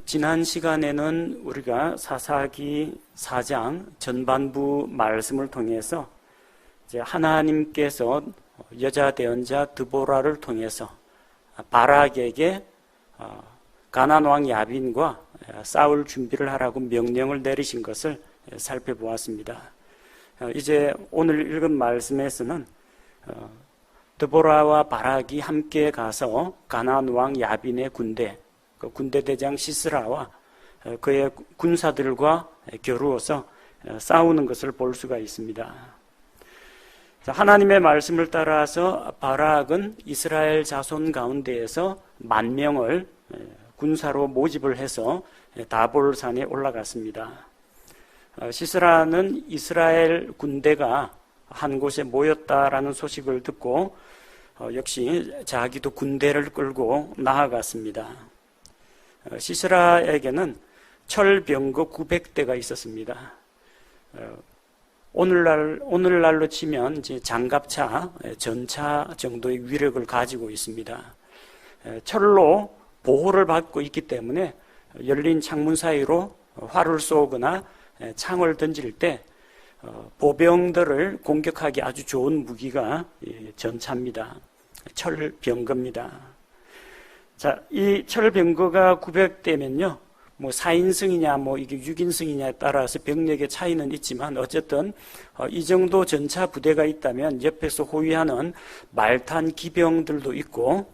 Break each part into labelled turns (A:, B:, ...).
A: 지난 시간에는 우리가 사사기 4장 전반부 말씀을 통해서 이제 하나님께서 여자 대언자 드보라를 통해서 바락에게 가나안 왕 야빈과 싸울 준비를 하라고 명령을 내리신 것을 살펴보았습니다. 이제 오늘 읽은 말씀에서는 드보라와 바락이 함께 가서 가나안 왕 야빈의 군대, 그 군대 대장 시스라와 그의 군사들과 겨루어서 싸우는 것을 볼 수가 있습니다. 하나님의 말씀을 따라서 바락은 이스라엘 자손 가운데에서 10,000명을 군사로 모집을 해서 다볼산에 올라갔습니다. 시스라는 이스라엘 군대가 한 곳에 모였다라는 소식을 듣고 역시 자기도 군대를 끌고 나아갔습니다. 시스라에게는 철병거 900대가 있었습니다. 오늘날로 치면 이제 장갑차, 전차 정도의 위력을 가지고 있습니다. 철로 보호를 받고 있기 때문에 열린 창문 사이로 활을 쏘거나 창을 던질 때 보병들을 공격하기 아주 좋은 무기가 전차입니다. 철병거입니다. 자, 이 철병거가 900대면요, 뭐 4인승이냐, 뭐 이게 6인승이냐에 따라서 병력의 차이는 있지만 어쨌든 이 정도 전차 부대가 있다면 옆에서 호위하는 말탄 기병들도 있고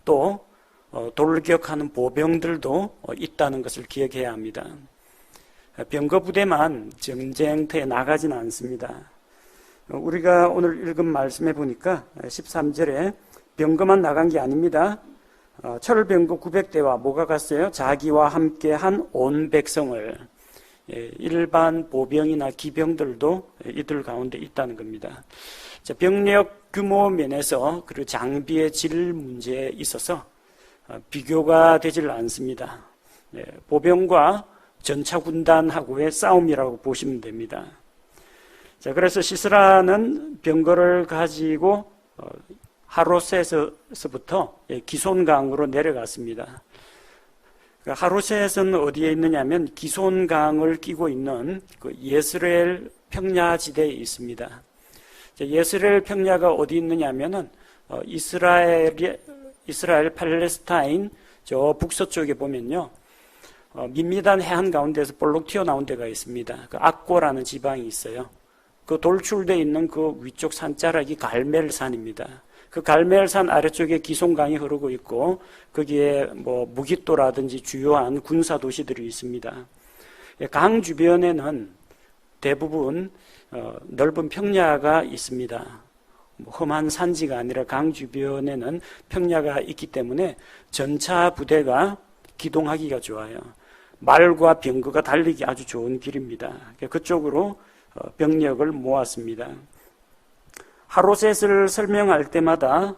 A: 또 돌격하는 보병들도 있다는 것을 기억해야 합니다. 병거 부대만 전쟁터에 나가지는 않습니다. 우리가 오늘 읽은 말씀에 보니까 13절에 병거만 나간 게 아닙니다. 철병거 900대와 뭐가 갔어요? 자기와 함께한 온 백성을, 일반 보병이나 기병들도 이들 가운데 있다는 겁니다. 병력 규모 면에서 그리고 장비의 질 문제에 있어서 비교가 되질 않습니다. 보병과 전차 군단하고의 싸움이라고 보시면 됩니다. 자, 그래서 시스라는 병거를 가지고 하로셋에서부터 기손강으로 내려갔습니다. 하로셋은 어디에 있느냐면 기손강을 끼고 있는 그 예스레엘 평야지대에 있습니다. 예스레엘 평야가 어디 있느냐면은 이스라엘 팔레스타인 저 북서쪽에 보면요, 밋밋한 해안 가운데서 볼록 튀어나온 데가 있습니다. 그 악고라는 지방이 있어요. 그 돌출되어 있는 그 위쪽 산자락이 갈멜산입니다. 그 갈멜산 아래쪽에 기손강이 흐르고 있고 거기에 뭐 무깃도라든지 주요한 군사 도시들이 있습니다. 강 주변에는 대부분 넓은 평야가 있습니다. 험한 산지가 아니라 강 주변에는 평야가 있기 때문에 전차 부대가 기동하기가 좋아요. 말과 병거가 달리기 아주 좋은 길입니다. 그쪽으로 병력을 모았습니다. 하로셋을 설명할 때마다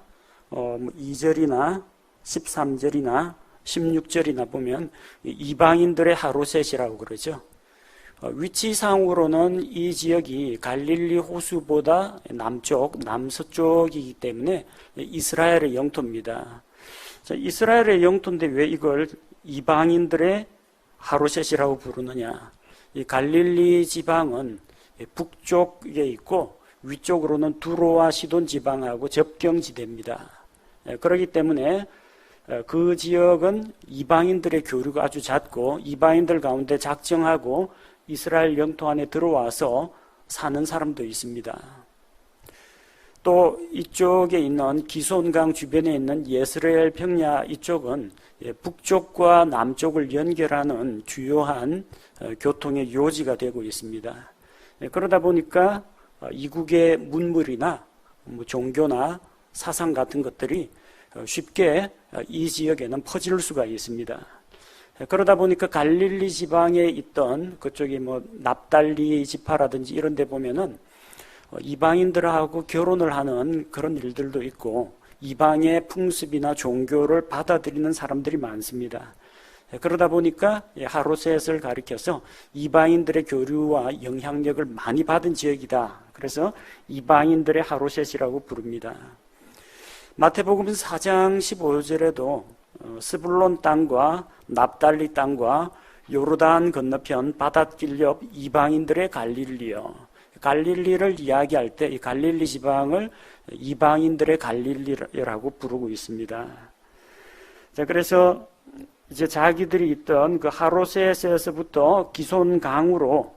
A: 2절이나 13절이나 16절이나 보면 이방인들의 하로셋이라고 그러죠. 위치상으로는 이 지역이 갈릴리 호수보다 남서쪽이기 때문에 이스라엘의 영토입니다. 자, 이스라엘의 영토인데 왜 이걸 이방인들의 하로셋이라고 부르느냐? 이 갈릴리 지방은 북쪽에 있고 위쪽으로는 두로와 시돈 지방하고 접경지대입니다. 그렇기 때문에 그 지역은 이방인들의 교류가 아주 잦고 이방인들 가운데 작정하고 이스라엘 영토 안에 들어와서 사는 사람도 있습니다. 또 이쪽에 있는 기손강 주변에 있는 예스레엘 평야 이쪽은 북쪽과 남쪽을 연결하는 주요한 교통의 요지가 되고 있습니다. 그러다 보니까 이국의 문물이나 종교나 사상 같은 것들이 쉽게 이 지역에는 퍼질 수가 있습니다. 그러다 보니까 갈릴리 지방에 있던 그쪽이 뭐 납달리 지파라든지 이런 데 보면은 이방인들하고 결혼을 하는 그런 일들도 있고 이방의 풍습이나 종교를 받아들이는 사람들이 많습니다. 그러다 보니까 하로셋을 가리켜서 이방인들의 교류와 영향력을 많이 받은 지역이다. 그래서 이방인들의 하로셋이라고 부릅니다. 마태복음 4장 15절에도 스불론 땅과 납달리 땅과 요르단 건너편 바닷길 옆 이방인들의 갈릴리요. 갈릴리를 이야기할 때 이 갈릴리 지방을 이방인들의 갈릴리라고 부르고 있습니다. 자, 그래서 이제 자기들이 있던 그 하로셋에서부터 기손강으로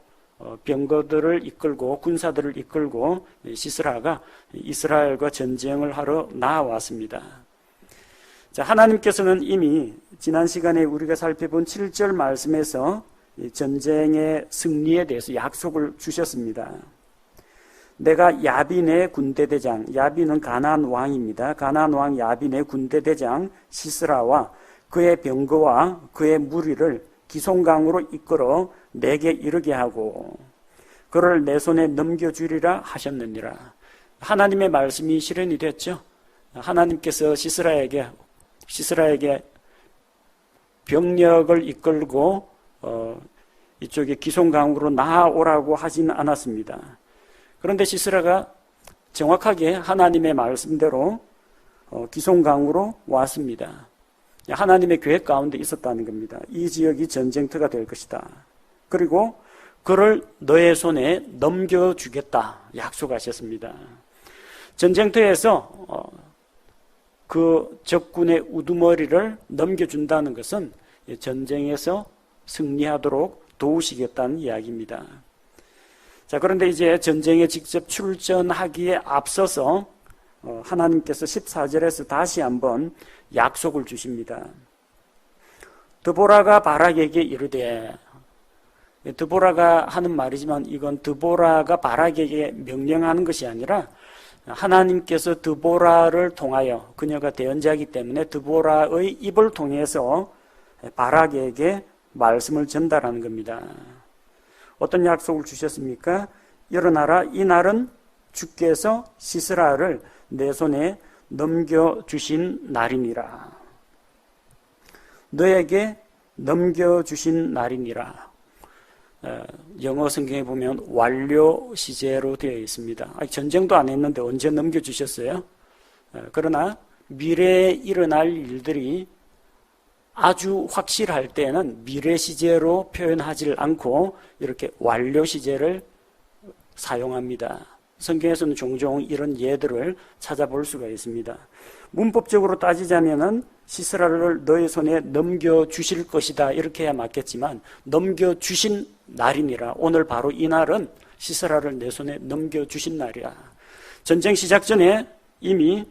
A: 병거들을 이끌고 군사들을 이끌고 시스라가 이스라엘과 전쟁을 하러 나아왔습니다. 자, 하나님께서는 이미 지난 시간에 우리가 살펴본 7절 말씀에서 전쟁의 승리에 대해서 약속을 주셨습니다. 내가 야빈의 군대대장, 야빈은 가나안 왕입니다. 가나안 왕 야빈의 군대대장 시스라와 그의 병거와 그의 무리를 기손강으로 이끌어 내게 이르게 하고 그를 내 손에 넘겨주리라 하셨느니라. 하나님의 말씀이 실현이 됐죠. 하나님께서 시스라에게 병력을 이끌고 이쪽에 기손강으로 나아오라고 하지는 않았습니다. 그런데 시스라가 정확하게 하나님의 말씀대로 기손강으로 왔습니다. 하나님의 계획 가운데 있었다는 겁니다. 이 지역이 전쟁터가 될 것이다. 그리고 그를 너의 손에 넘겨주겠다 약속하셨습니다. 전쟁터에서 그 적군의 우두머리를 넘겨준다는 것은 전쟁에서 승리하도록 도우시겠다는 이야기입니다. 자, 그런데 이제 전쟁에 직접 출전하기에 앞서서 하나님께서 14절에서 다시 한번 약속을 주십니다. 드보라가 바락에게 이르되, 드보라가 하는 말이지만 이건 드보라가 바락에게 명령하는 것이 아니라 하나님께서 드보라를 통하여, 그녀가 대언자이기 때문에 드보라의 입을 통해서 바락에게 말씀을 전달하는 겁니다. 어떤 약속을 주셨습니까? 일어나라, 이날은 주께서 시스라를 내 손에 넘겨주신 날이니라. 너에게 넘겨주신 날이니라. 영어 성경에 보면 완료 시제로 되어 있습니다. 전쟁도 안 했는데 언제 넘겨주셨어요? 그러나 미래에 일어날 일들이 아주 확실할 때는 미래 시제로 표현하지 않고 이렇게 완료 시제를 사용합니다. 성경에서는 종종 이런 예들을 찾아볼 수가 있습니다. 문법적으로 따지자면은 시스라를 너의 손에 넘겨주실 것이다 이렇게 해야 맞겠지만 넘겨주신 날이니라. 오늘 바로 이 날은 시스라를 내 손에 넘겨주신 날이야. 전쟁 시작 전에 이미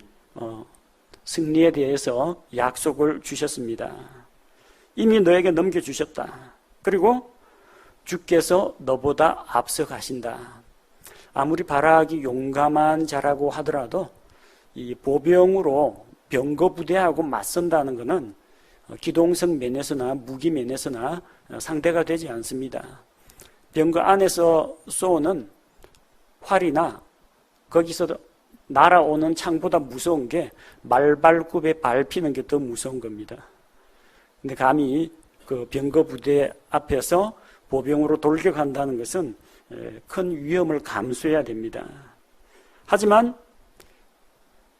A: 승리에 대해서 약속을 주셨습니다. 이미 너에게 넘겨주셨다. 그리고 주께서 너보다 앞서 가신다. 아무리 바락이 용감한 자라고 하더라도 이 보병으로 병거 부대하고 맞선다는 것은 기동성 면에서나 무기 면에서나 상대가 되지 않습니다. 병거 안에서 쏘는 활이나 거기서 날아오는 창보다 무서운 게 말발굽에 밟히는 게 더 무서운 겁니다. 근데 감히 그 병거 부대 앞에서 보병으로 돌격한다는 것은 큰 위험을 감수해야 됩니다. 하지만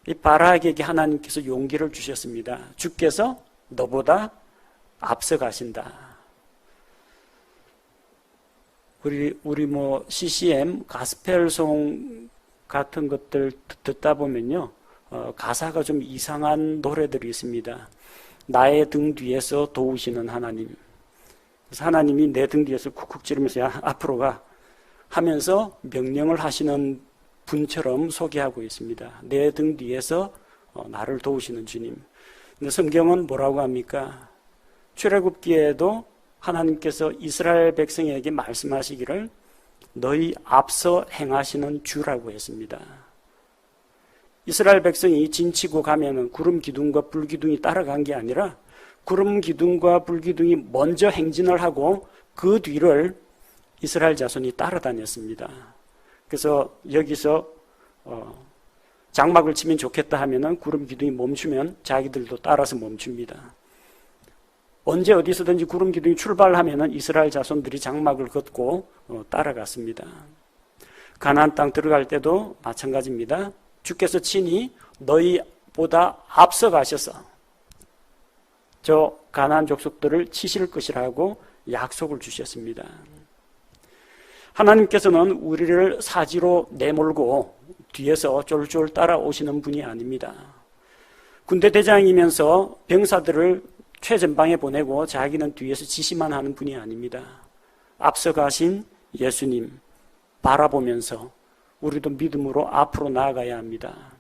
A: 이 바락에게 하나님께서 용기를 주셨습니다. 주께서 너보다 앞서 가신다. 우리 뭐 CCM 가스펠송 같은 것들 듣다 보면요, 가사가 좀 이상한 노래들이 있습니다. 나의 등 뒤에서 도우시는 하나님. 그래서 하나님이 내 등 뒤에서 쿡쿡 찌르면서 야 앞으로 가 하면서 명령을 하시는 분처럼 소개하고 있습니다. 내 등 뒤에서 나를 도우시는 주님. 근데 성경은 뭐라고 합니까? 출애굽기에도 하나님께서 이스라엘 백성에게 말씀하시기를 너희 앞서 행하시는 주라고 했습니다. 이스라엘 백성이 진치고 가면은 구름 기둥과 불 기둥이 따라간 게 아니라 구름 기둥과 불 기둥이 먼저 행진을 하고 그 뒤를 이스라엘 자손이 따라다녔습니다. 그래서 여기서 장막을 치면 좋겠다 하면은 구름 기둥이 멈추면 자기들도 따라서 멈춥니다. 언제 어디서든지 구름 기둥이 출발하면은 이스라엘 자손들이 장막을 걷고 따라갔습니다. 가나안 땅 들어갈 때도 마찬가지입니다. 주께서 친히 너희보다 앞서 가셔서 저 가나안 족속들을 치실 것이라고 약속을 주셨습니다. 하나님께서는 우리를 사지로 내몰고 뒤에서 쫄쫄 따라오시는 분이 아닙니다. 군대 대장이면서 병사들을 최전방에 보내고 자기는 뒤에서 지시만 하는 분이 아닙니다. 앞서가신 예수님 바라보면서 우리도 믿음으로 앞으로 나아가야 합니다.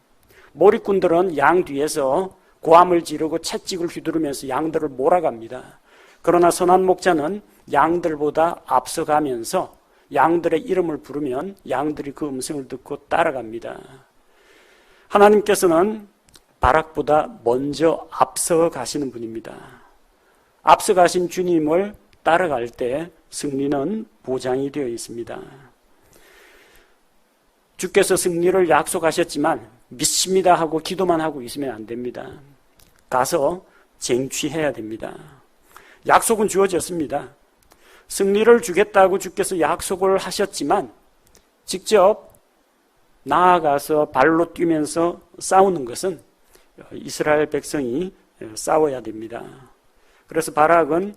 A: 몰입꾼들은 양 뒤에서 고함을 지르고 채찍을 휘두르면서 양들을 몰아갑니다. 그러나 선한 목자는 양들보다 앞서가면서 양들의 이름을 부르면 양들이 그 음성을 듣고 따라갑니다. 하나님께서는 바락보다 먼저 앞서 가시는 분입니다. 앞서 가신 주님을 따라갈 때 승리는 보장이 되어 있습니다. 주께서 승리를 약속하셨지만 믿습니다 하고 기도만 하고 있으면 안 됩니다. 가서 쟁취해야 됩니다. 약속은 주어졌습니다. 승리를 주겠다고 주께서 약속을 하셨지만 직접 나아가서 발로 뛰면서 싸우는 것은 이스라엘 백성이 싸워야 됩니다. 그래서 바락은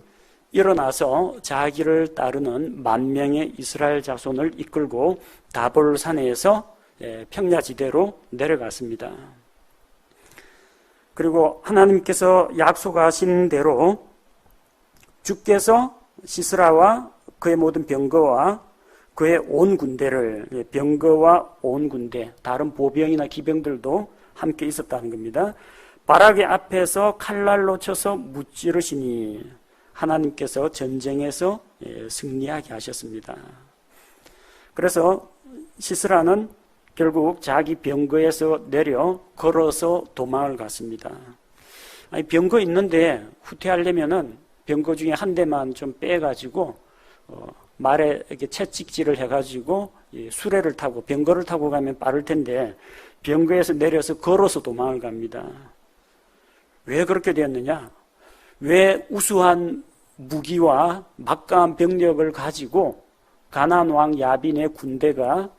A: 일어나서 자기를 따르는 10,000명의 이스라엘 자손을 이끌고 다볼산에서 평야지대로 내려갔습니다. 그리고 하나님께서 약속하신 대로 주께서 시스라와 그의 모든 병거와 그의 온 군대를, 병거와 온 군대, 다른 보병이나 기병들도 함께 있었다는 겁니다. 바락의 앞에서 칼날로 쳐서 무찌르시니 하나님께서 전쟁에서 승리하게 하셨습니다. 그래서 시스라는 결국 자기 병거에서 내려 걸어서 도망을 갔습니다. 아니, 병거 있는데 후퇴하려면은 병거 중에 한 대만 좀 빼가지고 말에 이렇게 채찍질을 해가지고 수레를 타고 병거를 타고 가면 빠를 텐데 병거에서 내려서 걸어서 도망을 갑니다. 왜 그렇게 되었느냐? 왜 우수한 무기와 막강한 병력을 가지고 가나안 왕 야빈의 군대가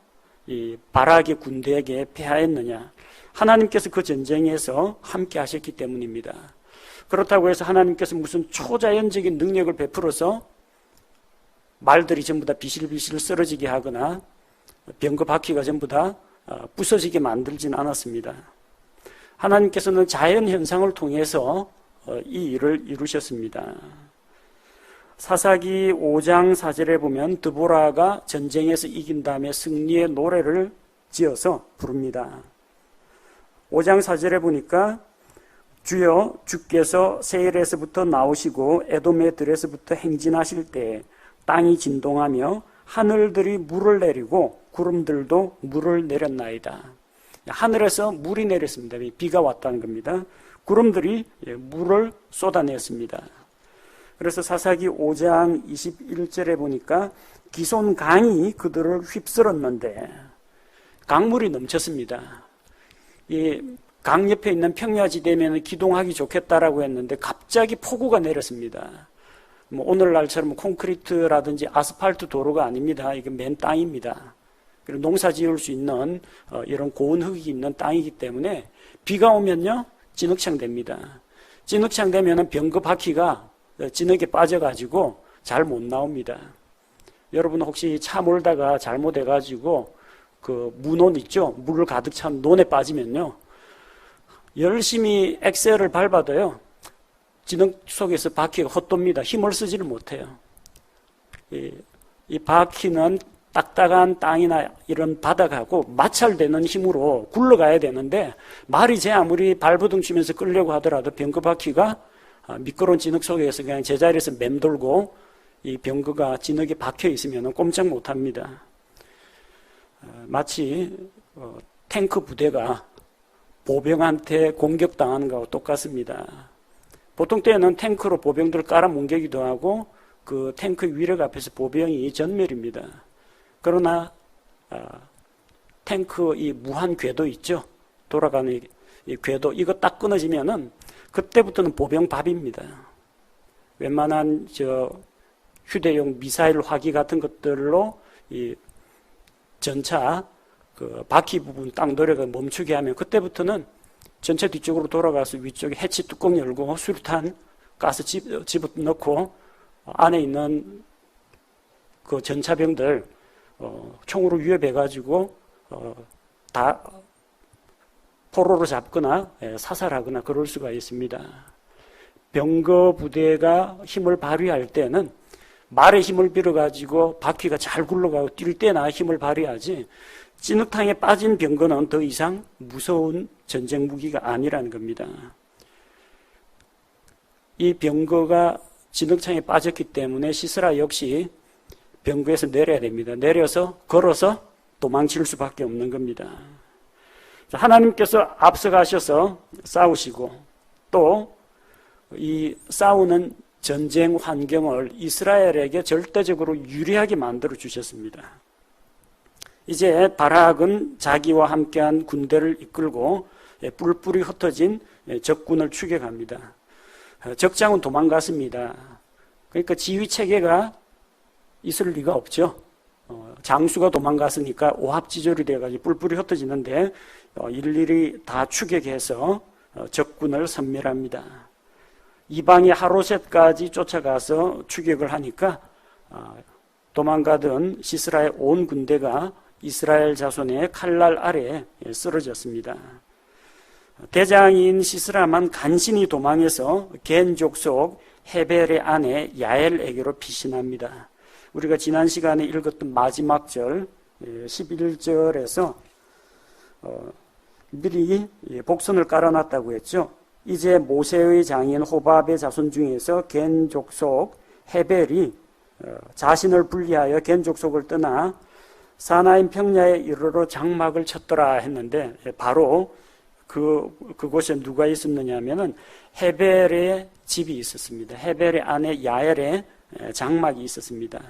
A: 이 바락의 군대에게 패하였느냐? 하나님께서 그 전쟁에서 함께 하셨기 때문입니다. 그렇다고 해서 하나님께서 무슨 초자연적인 능력을 베풀어서 말들이 전부 다 비실비실 쓰러지게 하거나 병거 바퀴가 전부 다 부서지게 만들진 않았습니다. 하나님께서는 자연 현상을 통해서 이 일을 이루셨습니다. 사사기 5장 4절에 보면 드보라가 전쟁에서 이긴 다음에 승리의 노래를 지어서 부릅니다. 5장 4절에 보니까 주여 주께서 세일에서부터 나오시고 에돔의 들에서부터 행진하실 때 땅이 진동하며 하늘들이 물을 내리고 구름들도 물을 내렸나이다. 하늘에서 물이 내렸습니다. 비가 왔다는 겁니다. 구름들이 물을 쏟아냈습니다. 그래서 사사기 5장 21절에 보니까 기손 강이 그들을 휩쓸었는데 강물이 넘쳤습니다. 이 강 옆에 있는 평야지대면 기동하기 좋겠다라고 했는데 갑자기 폭우가 내렸습니다. 뭐 오늘날처럼 콘크리트라든지 아스팔트 도로가 아닙니다. 이게 맨 땅입니다. 그리고 농사 지을 수 있는 이런 고운 흙이 있는 땅이기 때문에 비가 오면요 진흙창 됩니다. 진흙창 되면은 병거 바퀴가 진흙에 빠져가지고 잘 못 나옵니다. 여러분 혹시 차 몰다가 잘못해가지고 그 무논 있죠? 물을 가득 찬 논에 빠지면요 열심히 엑셀을 밟아도요 진흙 속에서 바퀴가 헛돕니다. 힘을 쓰지를 못해요. 이 바퀴는 딱딱한 땅이나 이런 바닥하고 마찰되는 힘으로 굴러가야 되는데 말이 제 아무리 발버둥 치면서 끌려고 하더라도 병거 바퀴가 미끄러운 진흙 속에서 그냥 제자리에서 맴돌고 이 병거가 진흙에 박혀 있으면 꼼짝 못합니다. 마치 탱크 부대가 보병한테 공격당하는 것과 똑같습니다. 보통 때는 탱크로 보병들을 깔아뭉개기도 하고 그 탱크 위력 앞에서 보병이 전멸입니다. 그러나 탱크 이 무한 궤도 있죠? 돌아가는 이 궤도 이거 딱 끊어지면은 그때부터는 보병 밥입니다. 웬만한 휴대용 미사일 화기 같은 것들로 이 전차 그 바퀴 부분 딱 노래가 멈추게 하면 그때부터는 전차 뒤쪽으로 돌아가서 위쪽에 해치 뚜껑 열고 수류탄 가스 집어넣고 안에 있는 그 전차병들 총으로 위협해가지고 다 포로로 잡거나 사살하거나 그럴 수가 있습니다. 병거 부대가 힘을 발휘할 때는 말의 힘을 빌어가지고 바퀴가 잘 굴러가고 뛸 때나 힘을 발휘하지, 찐흙탕에 빠진 병거는 더 이상 무서운 전쟁 무기가 아니라는 겁니다. 이 병거가 진흙탕에 빠졌기 때문에 시스라 역시 병거에서 내려야 됩니다. 내려서 걸어서 도망칠 수밖에 없는 겁니다. 하나님께서 앞서가셔서 싸우시고 또 이 싸우는 전쟁 환경을 이스라엘에게 절대적으로 유리하게 만들어 주셨습니다. 이제 바락은 자기와 함께한 군대를 이끌고 뿔뿔이 흩어진 적군을 추격합니다. 적장은 도망갔습니다. 그러니까 지휘 체계가 있을 리가 없죠. 장수가 도망갔으니까 오합지졸이 돼가지고 뿔뿔이 흩어지는데 일일이 다 추격해서 적군을 섬멸합니다. 이방의 하로셋까지 쫓아가서 추격을 하니까 도망가던 시스라의 온 군대가 이스라엘 자손의 칼날 아래에 쓰러졌습니다. 대장인 시스라만 간신히 도망해서 겐 족속 헤벨의 아내 야엘에게로 피신합니다. 우리가 지난 시간에 읽었던 마지막 절 11절에서 미리 복선을 깔아놨다고 했죠. 이제 모세의 장인 호밥의 자손 중에서 겐 족속 헤벨이 자신을 분리하여 겐 족속을 떠나 사나임 평야에 이르러 장막을 쳤더라 했는데, 바로 그곳에 누가 있었느냐 하면은 헤벨의 집이 있었습니다. 헤벨의 아내 야엘의 장막이 있었습니다.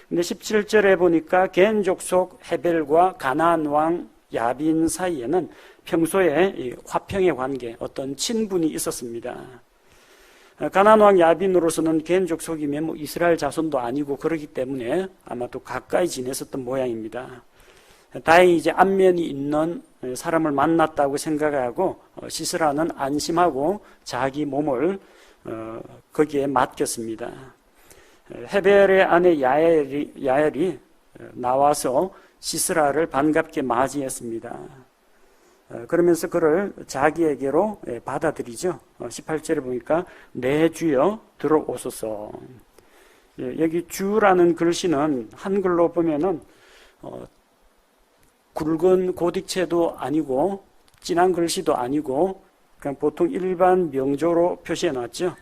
A: 근데 17절에 보니까 겐 족속 헤벨과 가나안 왕 야빈 사이에는 평소에 화평의 관계, 어떤 친분이 있었습니다. 가나안 왕 야빈으로서는 겐 족속이면 이스라엘 자손도 아니고 그러기 때문에 아마도 가까이 지냈었던 모양입니다. 다행히 이제 안면이 있는 사람을 만났다고 생각하고 시스라는 안심하고 자기 몸을 거기에 맡겼습니다. 헤벨의 아내 야엘이 나와서 시스라를 반갑게 맞이했습니다. 그러면서 그를 자기에게로 받아들이죠. 18절에 보니까 내 주여 들어오소서. 여기 주라는 글씨는 한글로 보면은 굵은 고딕체도 아니고 진한 글씨도 아니고 그냥 보통 일반 명조로 표시해 놨죠.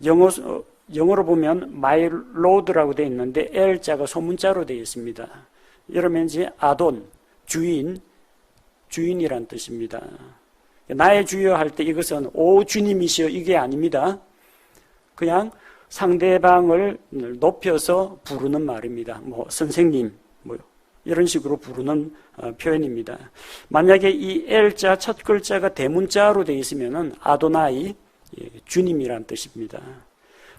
A: 영어로 보면 my lord라고 되어 있는데 L자가 소문자로 되어 있습니다. 이러면 이제 아돈, 주인이란 뜻입니다. 나의 주여 할 때 이것은 오 주님이시여 이게 아닙니다. 그냥 상대방을 높여서 부르는 말입니다. 뭐 선생님, 뭐 이런 식으로 부르는 표현입니다. 만약에 이 L자 첫 글자가 대문자로 되어 있으면은 아도나이, 주님이란 뜻입니다.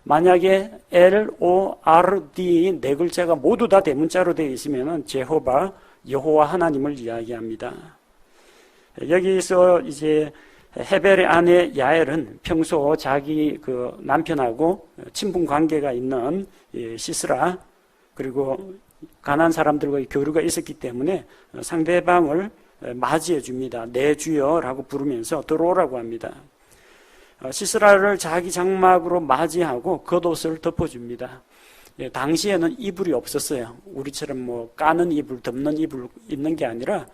A: 만약에 L-O-R-D 네 글자가 모두 다 대문자로 되어 있으면은 제호바, 여호와 하나님을 이야기합니다. 여기서 이제 헤벨의 아내 야엘은 평소 자기 그 남편하고 친분 관계가 있는 시스라, 그리고 가난한 사람들과의 교류가 있었기 때문에 상대방을 맞이해 줍니다. 내 주여라고 부르면서 들어오라고 합니다. 시스라를 자기 장막으로 맞이하고 겉옷을 덮어줍니다. 당시에는 이불이 없었어요. 우리처럼 뭐 까는 이불, 덮는 이불 입는 게 아니라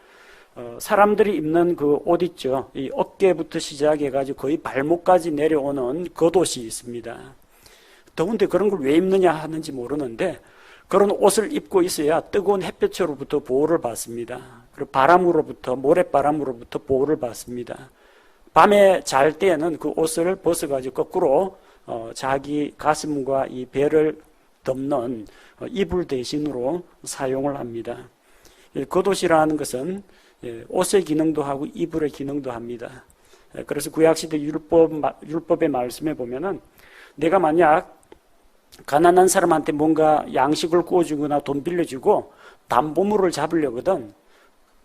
A: 사람들이 입는 그 옷 있죠. 이 어깨부터 시작해가지고 거의 발목까지 내려오는 겉옷이 있습니다. 더운데 그런 걸 왜 입느냐 하는지 모르는데 그런 옷을 입고 있어야 뜨거운 햇볕으로부터 보호를 받습니다. 그리고 바람으로부터, 모래바람으로부터 보호를 받습니다. 밤에 잘 때에는 그 옷을 벗어가지고 거꾸로 자기 가슴과 이 배를 덮는 이불 대신으로 사용을 합니다. 겉옷이라는 것은 옷의 기능도 하고 이불의 기능도 합니다. 그래서 구약시대 율법의 말씀에 보면은 내가 만약 가난한 사람한테 뭔가 양식을 구워주거나 돈 빌려주고 담보물을 잡으려거든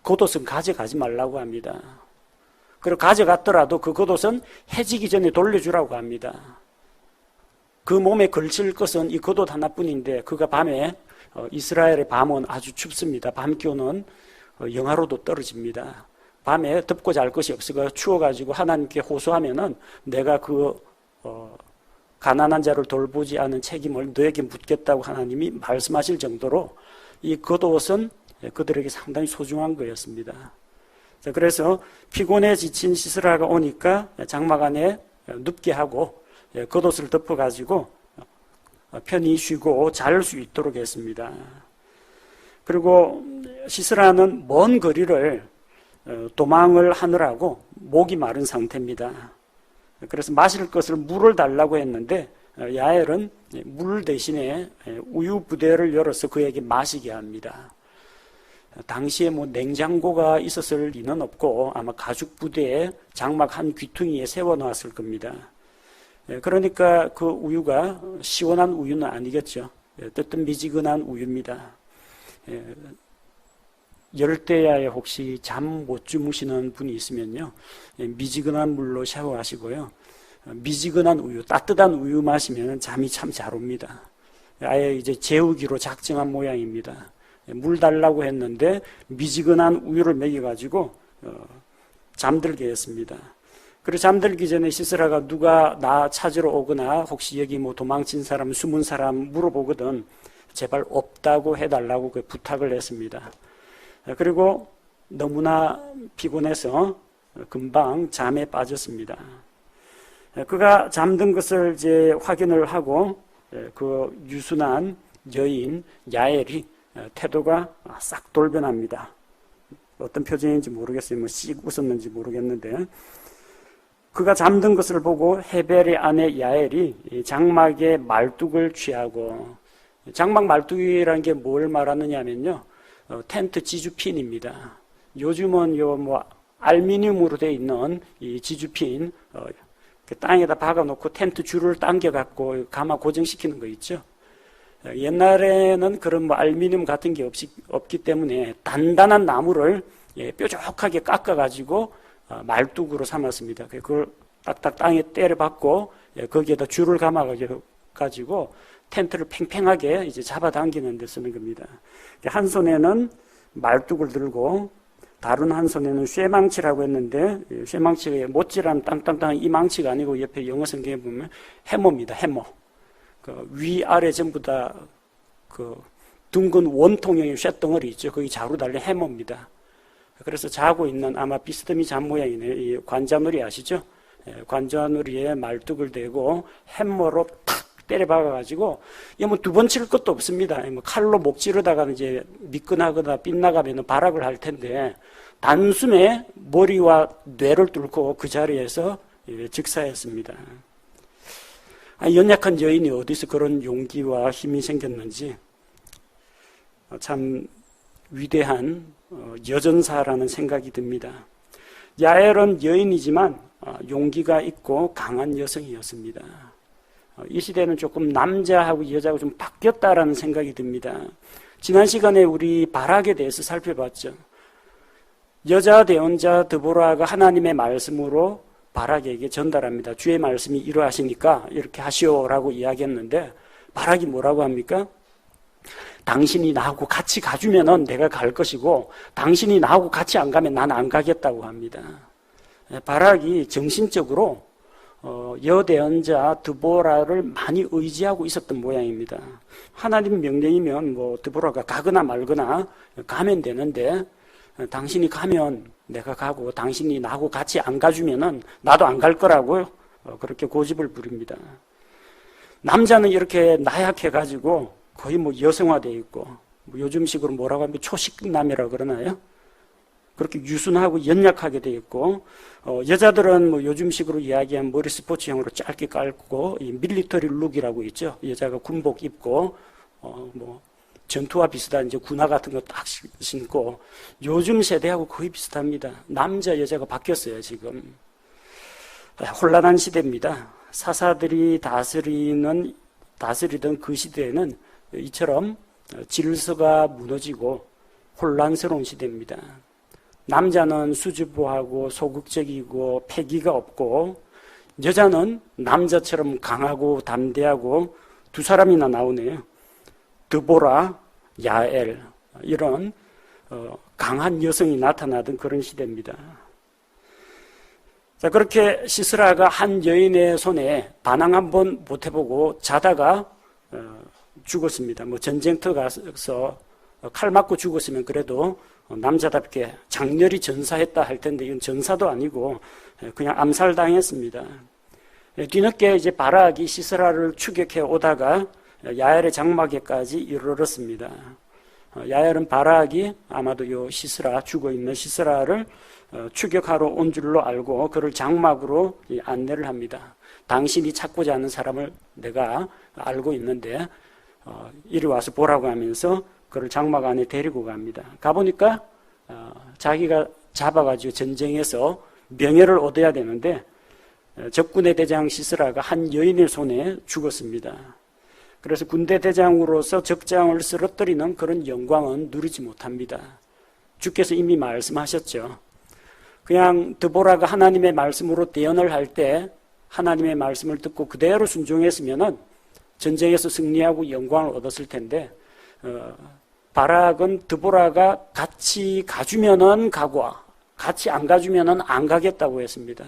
A: 겉옷은 가져가지 말라고 합니다. 그리고 가져갔더라도 그 겉옷은 해지기 전에 돌려주라고 합니다. 그 몸에 걸칠 것은 이 겉옷 하나뿐인데 그가 밤에 이스라엘의 밤은 아주 춥습니다. 밤 기온은 영하로도 떨어집니다. 밤에 덮고 잘 것이 없어가 추워가지고 하나님께 호소하면은 내가 그 가난한 자를 돌보지 않은 책임을 너에게 묻겠다고 하나님이 말씀하실 정도로 이 겉옷은 그들에게 상당히 소중한 거였습니다. 자, 그래서 피곤해 지친 시스라가 오니까 장막 안에 눕게 하고 겉옷을 덮어가지고 편히 쉬고 잘 수 있도록 했습니다. 그리고 시스라는 먼 거리를 도망을 하느라고 목이 마른 상태입니다. 그래서 마실 것을 물을 달라고 했는데 야엘은 물 대신에 우유 부대를 열어서 그에게 마시게 합니다. 당시에 뭐 냉장고가 있었을 리는 없고 아마 가죽 부대에 장막 한 귀퉁이에 세워놓았을 겁니다. 그러니까 그 우유가 시원한 우유는 아니겠죠. 뜨뜻미지근한 우유입니다. 열대야에 혹시 잠 못 주무시는 분이 있으면요, 미지근한 물로 샤워하시고요, 미지근한 우유, 따뜻한 우유 마시면 잠이 참 잘 옵니다. 아예 이제 재우기로 작정한 모양입니다. 물 달라고 했는데 미지근한 우유를 먹여가지고 잠들게 했습니다. 그리고 잠들기 전에 시스라가 누가 나 찾으러 오거나 혹시 여기 뭐 도망친 사람, 숨은 사람 물어보거든 제발 없다고 해달라고 그 부탁을 했습니다. 그리고 너무나 피곤해서 금방 잠에 빠졌습니다. 그가 잠든 것을 이제 확인을 하고 그 유순한 여인 야엘이 태도가 싹 돌변합니다. 어떤 표정인지 모르겠어요. 뭐 씩 웃었는지 모르겠는데 그가 잠든 것을 보고 헤벨의 아내 야엘이 장막의 말뚝을 취하고, 장막 말뚝이라는 게 뭘 말하느냐면요, 텐트 지주핀입니다. 요즘은 뭐 알루미늄으로 되어 있는 이 지주핀 땅에다 박아놓고 텐트 줄을 당겨갖고 가마 고정시키는 거 있죠. 옛날에는 그런 뭐 알루미늄 같은 게 없기 때문에 단단한 나무를 뾰족하게 깎아가지고 말뚝으로 삼았습니다. 그걸 딱딱 땅에 때려박고 거기에다 줄을 감아가지고 텐트를 팽팽하게 이제 잡아당기는 데 쓰는 겁니다. 한 손에는 말뚝을 들고 다른 한 손에는 쇠망치라고 했는데 쇠망치가 못질한 땅땅땅 이 망치가 아니고 옆에 영어 성경에 보면 해머입니다. 해머. 그 위아래 전부 다 그 둥근 원통형의 쇳덩어리 있죠. 거기 자루 달린 해머입니다. 그래서 자고 있는 아마 비스듬히 잔 모양이네요. 이 관자놀이 아시죠? 관자놀이에 말뚝을 대고 해머로 탁 때려박아가지고 이거 뭐 두 번 칠 것도 없습니다. 뭐 칼로 목 찌르다가 이제 미끈하거나 빗나가면 발악을 할 텐데 단숨에 머리와 뇌를 뚫고 그 자리에서 즉사했습니다. 연약한 여인이 어디서 그런 용기와 힘이 생겼는지 참 위대한 여전사라는 생각이 듭니다. 야엘은 여인이지만 용기가 있고 강한 여성이었습니다. 이 시대는 조금 남자하고 여자하고 좀 바뀌었다라는 생각이 듭니다. 지난 시간에 우리 바락에 대해서 살펴봤죠. 여자 대언자 드보라가 하나님의 말씀으로 바락에게 전달합니다. 주의 말씀이 이러하시니까 이렇게 하시오라고 이야기했는데 바락이 뭐라고 합니까? 당신이 나하고 같이 가주면은 내가 갈 것이고 당신이 나하고 같이 안 가면 난 안 가겠다고 합니다. 바락이 정신적으로 여대언자 드보라를 많이 의지하고 있었던 모양입니다. 하나님 명령이면 뭐 드보라가 가거나 말거나 가면 되는데 당신이 가면 내가 가고 당신이 나하고 같이 안 가주면은 나도 안 갈 거라고 그렇게 고집을 부립니다. 남자는 이렇게 나약해가지고 거의 뭐 여성화되어 있고 뭐 요즘식으로 뭐라고 하면 초식남이라고 그러나요? 그렇게 유순하고 연약하게 되어 있고 여자들은 뭐 요즘식으로 이야기하면 머리 스포츠형으로 짧게 깔고 이 밀리터리 룩이라고 있죠. 여자가 군복 입고 뭐 전투와 비슷한 이제 군화 같은 거 딱 신고 요즘 세대하고 거의 비슷합니다. 남자 여자가 바뀌었어요 지금. 혼란한 시대입니다. 사사들이 다스리던 그 시대에는 이처럼 질서가 무너지고 혼란스러운 시대입니다. 남자는 수줍어하고 소극적이고 패기가 없고 여자는 남자처럼 강하고 담대하고 두 사람이나 나오네요. 드보라, 야엘, 이런 강한 여성이 나타나던 그런 시대입니다. 자, 그렇게 시스라가 한 여인의 손에 반항 한번 못 해보고 자다가 죽었습니다. 뭐 전쟁터 가서 칼 맞고 죽었으면 그래도 남자답게 장렬히 전사했다 할 텐데 이건 전사도 아니고 그냥 암살당했습니다. 뒤늦게 이제 바락이 시스라를 추격해 오다가 야엘의 장막에까지 이르렀습니다. 야엘은 바락이 아마도 요 시스라, 죽어있는 시스라를 추격하러 온 줄로 알고 그를 장막으로 안내를 합니다. 당신이 찾고자 하는 사람을 내가 알고 있는데 이리 와서 보라고 하면서 그를 장막 안에 데리고 갑니다. 가보니까 자기가 잡아가지고 전쟁에서 명예를 얻어야 되는데 적군의 대장 시스라가 한 여인의 손에 죽었습니다. 그래서 군대 대장으로서 적장을 쓰러뜨리는 그런 영광은 누리지 못합니다. 주께서 이미 말씀하셨죠. 그냥 드보라가 하나님의 말씀으로 대언을 할 때 하나님의 말씀을 듣고 그대로 순종했으면은 전쟁에서 승리하고 영광을 얻었을 텐데 바락은 드보라가 같이 가주면은 가고 같이 안 가주면은 안 가겠다고 했습니다.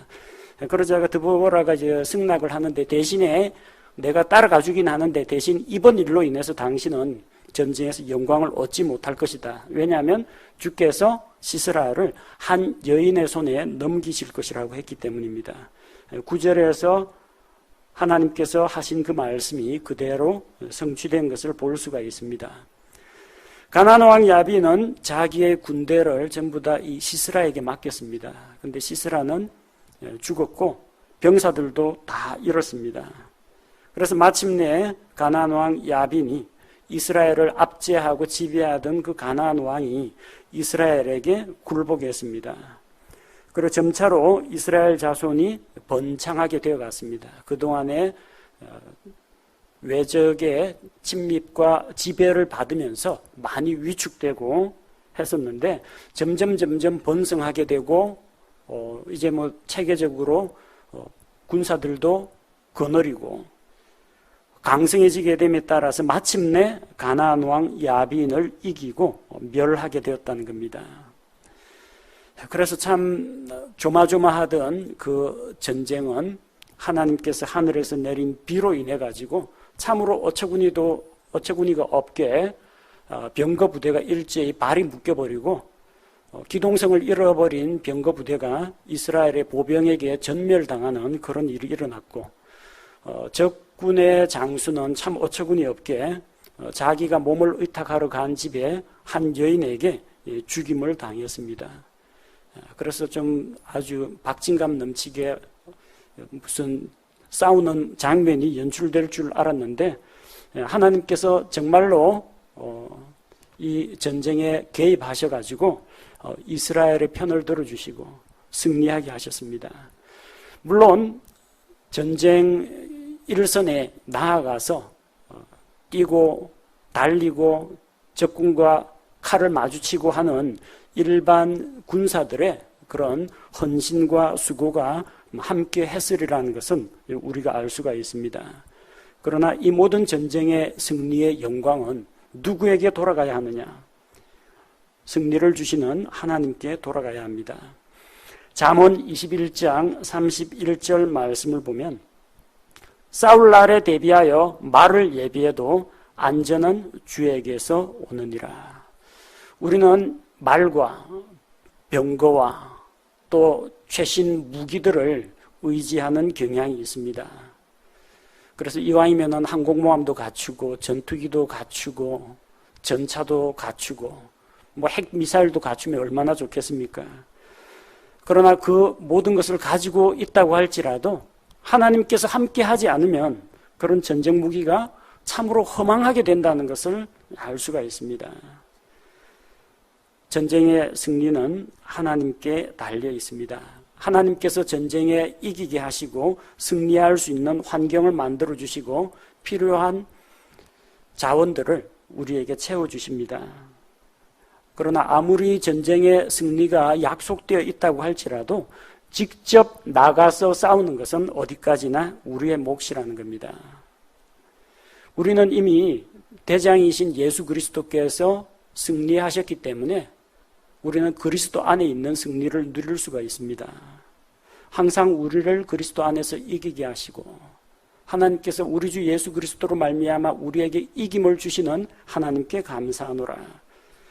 A: 그러자가 드보라가 이제 승낙을 하는데 대신에 내가 따라가 주긴 하는데 대신 이번 일로 인해서 당신은 전쟁에서 영광을 얻지 못할 것이다. 왜냐하면 주께서 시스라를 한 여인의 손에 넘기실 것이라고 했기 때문입니다. 9절에서 하나님께서 하신 그 말씀이 그대로 성취된 것을 볼 수가 있습니다. 가나안 왕 야빈은 자기의 군대를 전부 다 이 시스라에게 맡겼습니다. 그런데 시스라는 죽었고 병사들도 다 잃었습니다. 그래서 마침내 가나안 왕 야빈이 이스라엘을 압제하고 지배하던 그 가나안 왕이 이스라엘에게 굴복했습니다. 그리고 점차로 이스라엘 자손이 번창하게 되어갔습니다. 그동안에 외적의 침입과 지배를 받으면서 많이 위축되고 했었는데 점점 번성하게 되고 이제 뭐 체계적으로 군사들도 거느리고 강성해지게 됨에 따라서 마침내 가나안 왕 야빈을 이기고 멸하게 되었다는 겁니다. 그래서 참 조마조마하던 그 전쟁은 하나님께서 하늘에서 내린 비로 인해 가지고 참으로 어처구니가 없게 병거 부대가 일제히 발이 묶여버리고 기동성을 잃어버린 병거 부대가 이스라엘의 보병에게 전멸당하는 그런 일이 일어났고 적군의 장수는 참 어처구니 없게 자기가 몸을 의탁하러 간 집에 한 여인에게 죽임을 당했습니다. 그래서 좀 아주 박진감 넘치게 무슨 싸우는 장면이 연출될 줄 알았는데 하나님께서 정말로 이 전쟁에 개입하셔가지고 이스라엘의 편을 들어주시고 승리하게 하셨습니다. 물론 전쟁 일선에 나아가서 뛰고 달리고 적군과 칼을 마주치고 하는 일반 군사들의 그런 헌신과 수고가 함께 했으리라는 것은 우리가 알 수가 있습니다. 그러나 이 모든 전쟁의 승리의 영광은 누구에게 돌아가야 하느냐? 승리를 주시는 하나님께 돌아가야 합니다. 잠언 21장 31절 말씀을 보면 싸울 날에 대비하여 말을 예비해도 안전은 주에게서 오느니라. 우리는 말과 병거와 또 최신 무기들을 의지하는 경향이 있습니다. 그래서 이왕이면 항공모함도 갖추고 전투기도 갖추고 전차도 갖추고 뭐 핵미사일도 갖추면 얼마나 좋겠습니까? 그러나 그 모든 것을 가지고 있다고 할지라도 하나님께서 함께 하지 않으면 그런 전쟁 무기가 참으로 허망하게 된다는 것을 알 수가 있습니다. 전쟁의 승리는 하나님께 달려 있습니다. 하나님께서 전쟁에 이기게 하시고 승리할 수 있는 환경을 만들어 주시고 필요한 자원들을 우리에게 채워주십니다. 그러나 아무리 전쟁의 승리가 약속되어 있다고 할지라도 직접 나가서 싸우는 것은 어디까지나 우리의 몫이라는 겁니다. 우리는 이미 대장이신 예수 그리스도께서 승리하셨기 때문에 우리는 그리스도 안에 있는 승리를 누릴 수가 있습니다. 항상 우리를 그리스도 안에서 이기게 하시고 하나님께서 우리 주 예수 그리스도로 말미암아 우리에게 이김을 주시는 하나님께 감사하노라.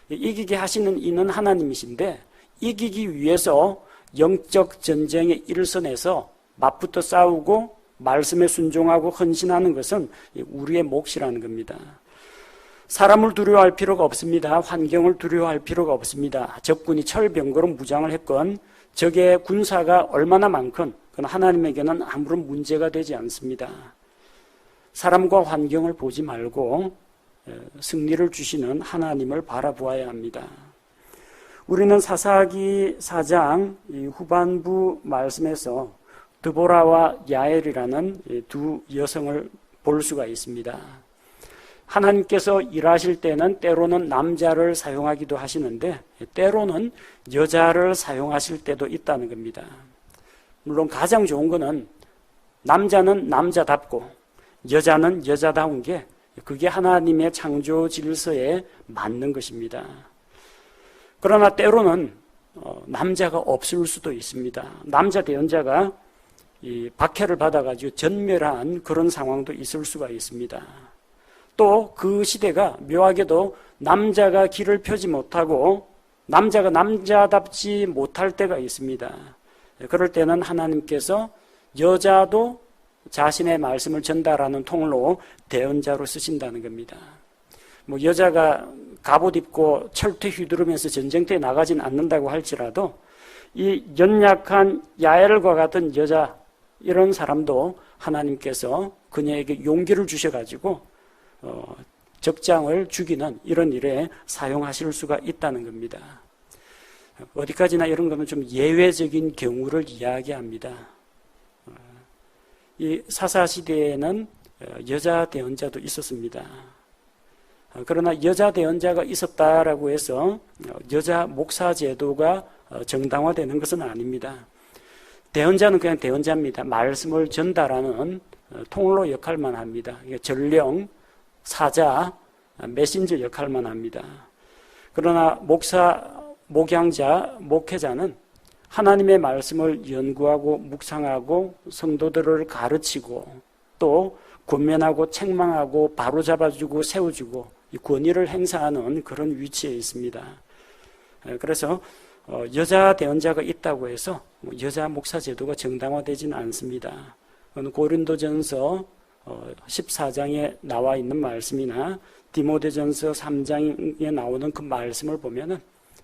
A: 이기게 하시는 이는 하나님이신데 이기기 위해서 영적 전쟁의 일선에서 맞붙어 싸우고 말씀에 순종하고 헌신하는 것은 우리의 몫이라는 겁니다. 사람을 두려워할 필요가 없습니다. 환경을 두려워할 필요가 없습니다. 적군이 철병거로 무장을 했건 적의 군사가 얼마나 많건 그건 하나님에게는 아무런 문제가 되지 않습니다. 사람과 환경을 보지 말고 승리를 주시는 하나님을 바라보아야 합니다. 우리는 사사기 4장 후반부 말씀에서 드보라와 야엘이라는 두 여성을 볼 수가 있습니다. 하나님께서 일하실 때는 때로는 남자를 사용하기도 하시는데 때로는 여자를 사용하실 때도 있다는 겁니다. 물론 가장 좋은 것은 남자는 남자답고 여자는 여자다운 게 그게 하나님의 창조 질서에 맞는 것입니다. 그러나 때로는 남자가 없을 수도 있습니다. 남자 대언자가 이 박해를 받아가지고 전멸한 그런 상황도 있을 수가 있습니다. 또 그 시대가 묘하게도 남자가 길을 펴지 못하고 남자가 남자답지 못할 때가 있습니다. 그럴 때는 하나님께서 여자도 자신의 말씀을 전달하는 통로 대언자로 쓰신다는 겁니다. 여자가 갑옷 입고 철퇴 휘두르면서 전쟁터에 나가진 않는다고 할지라도 이 연약한 야엘과 같은 여자 이런 사람도 하나님께서 그녀에게 용기를 주셔가지고 적장을 죽이는 이런 일에 사용하실 수가 있다는 겁니다. 어디까지나 이런 거는 좀 예외적인 경우를 이야기합니다. 이 사사시대에는 여자 대언자도 있었습니다. 그러나 여자 대언자가 있었다라고 해서 여자 목사 제도가 정당화되는 것은 아닙니다. 대언자는 그냥 대언자입니다. 말씀을 전달하는 통로 역할만 합니다. 전령, 사자, 메신저 역할만 합니다. 그러나 목사, 목양자, 목회자는 하나님의 말씀을 연구하고 묵상하고 성도들을 가르치고 또 권면하고 책망하고 바로잡아주고 세워주고 이 권위를 행사하는 그런 위치에 있습니다. 그래서 여자 대언자가 있다고 해서 여자 목사 제도가 정당화되지는 않습니다. 고린도전서 14장에 나와 있는 말씀이나 디모데전서 3장에 나오는 그 말씀을 보면은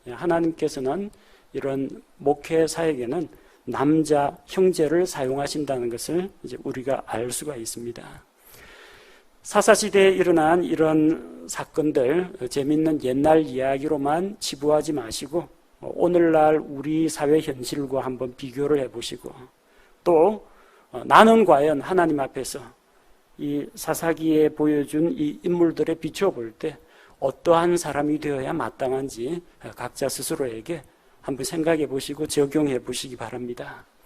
A: 하나님께서는 이런 목회사에게는 남자 형제를 사용하신다는 것을 이제 우리가 알 수가 있습니다. 사사시대에 일어난 이런 사건들 재밌는 옛날 이야기로만 치부하지 마시고 오늘날 우리 사회 현실과 한번 비교를 해보시고 또 나는 과연 하나님 앞에서 이 사사기에 보여준 이 인물들에 비춰볼 때 어떠한 사람이 되어야 마땅한지 각자 스스로에게 한번 생각해 보시고 적용해 보시기 바랍니다.